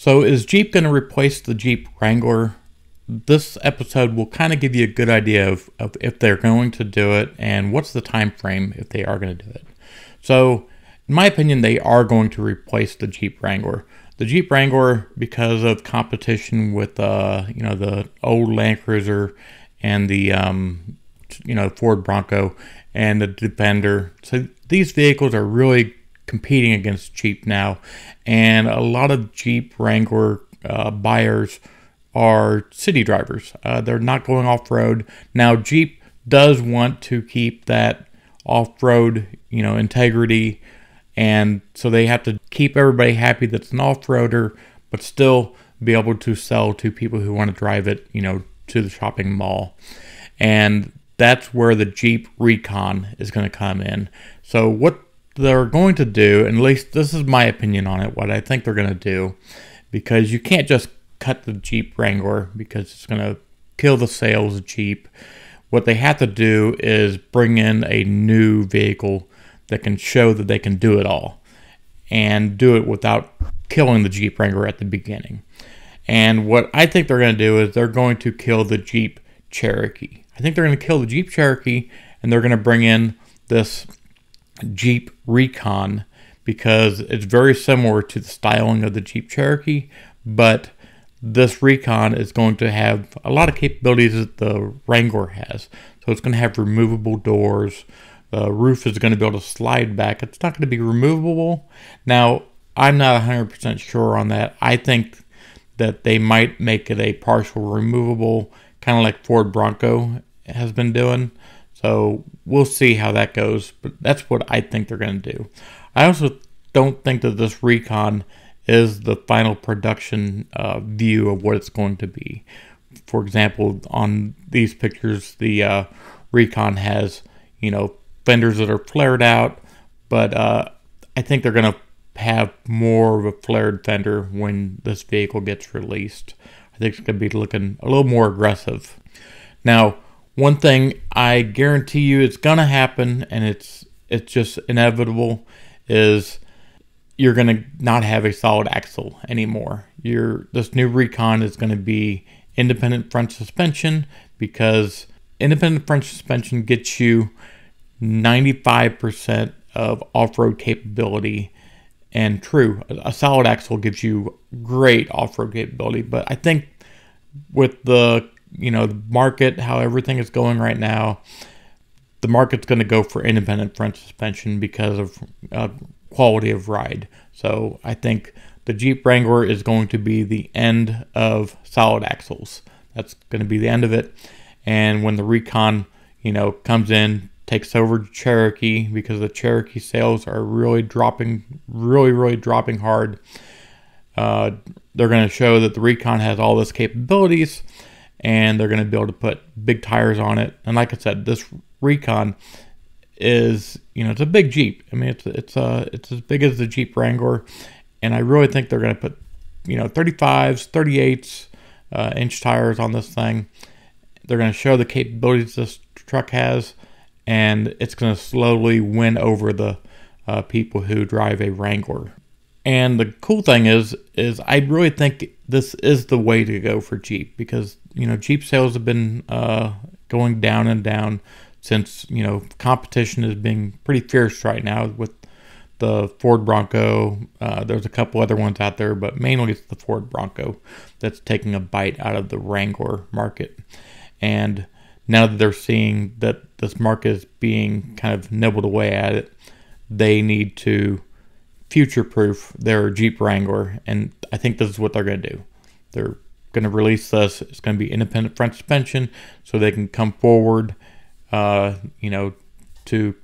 So is Jeep going to replace the Jeep Wrangler? This episode will kind of give you a good idea of if they're going to do it and what's the time frame if they are going to do it. So in my opinion, they are going to replace the Jeep Wrangler. The Jeep Wrangler, because of competition with the old Land Cruiser and the Ford Bronco and the Defender. So these vehicles are really competing against Jeep now, and a lot of Jeep Wrangler buyers are city drivers. They're not going off-road. Now Jeep does want to keep that off-road integrity, and so they have to keep everybody happy that's an off-roader, but still be able to sell to people who want to drive it to the shopping mall. And that's where the Jeep Recon is going to come in. So what they're going to do, and at least this is my opinion on it, what I think they're going to do, because you can't just cut the Jeep Wrangler because it's going to kill the sales of Jeep. What they have to do is bring in a new vehicle that can show that they can do it all and do it without killing the Jeep Wrangler at the beginning. And what I think they're going to do is they're going to kill the Jeep Cherokee. I think they're going to kill the Jeep Cherokee, and they're going to bring in this Jeep Recon because it's very similar to the styling of the Jeep Cherokee, but this Recon is going to have a lot of capabilities that the Wrangler has. So it's going to have removable doors. The roof is going to be able to slide back. It's not going to be removable. Now, I'm not 100% sure on that. I think that they might make it a partial removable, kind of like Ford Bronco has been doing. So we'll see how that goes, but that's what I think they're going to do. I also don't think that this Recon is the final production view of what it's going to be. For example, on these pictures, the Recon has, fenders that are flared out, but I think they're going to have more of a flared fender when this vehicle gets released. I think it's going to be looking a little more aggressive. Now, one thing I guarantee you is going to happen, and it's just inevitable, is you're going to not have a solid axle anymore. This new Recon is going to be independent front suspension, because independent front suspension gets you 95% of off-road capability. And true, a solid axle gives you great off-road capability, but I think with the market, how everything is going right now, the market's going to go for independent front suspension because of quality of ride. So I think the Jeep Wrangler is going to be the end of solid axles. That's going to be the end of it. And when the Recon, comes in, takes over Cherokee, because the Cherokee sales are really dropping hard. They're going to show that the Recon has all this capabilities, and they're going to be able to put big tires on it. And like I said, this Recon is, it's a big Jeep. I mean, it's as big as the Jeep Wrangler, and I really think they're going to put, 35s, 38s inch tires on this thing. They're going to show the capabilities this truck has, and it's going to slowly win over the people who drive a Wrangler. And the cool thing is I really think this is the way to go for Jeep, because Jeep sales have been going down and down since competition is being pretty fierce right now with the Ford Bronco. There's a couple other ones out there, but mainly it's the Ford Bronco that's taking a bite out of the Wrangler market. And now that they're seeing that this market is being kind of nibbled away at it, they need to future-proof their Jeep Wrangler, and I think this is what they're going to do. They're going to release this. It's going to be independent front suspension, so they can come forward, to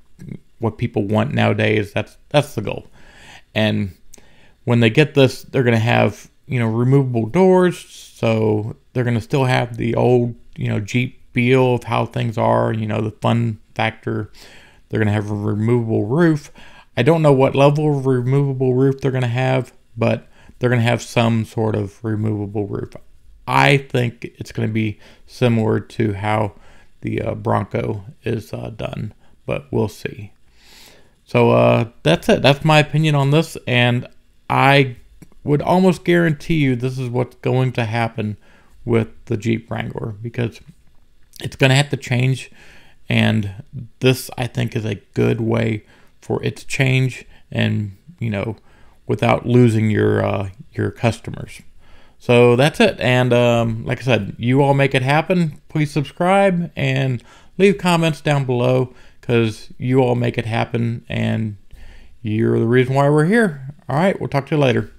what people want nowadays. That's the goal. And when they get this, they're going to have removable doors, so they're going to still have the old Jeep feel of how things are, the fun factor. They're going to have a removable roof. I don't know what level of removable roof they're going to have, but they're going to have some sort of removable roof. I think it's going to be similar to how the Bronco is done, but we'll see. So that's it. That's my opinion on this, and I would almost guarantee you this is what's going to happen with the Jeep Wrangler, because it's going to have to change, and this, I think, is a good way for it to change, and without losing your customers. So that's it. And like I said, you all make it happen. Please subscribe and leave comments down below, because you all make it happen, and you're the reason why we're here. All right, we'll talk to you later.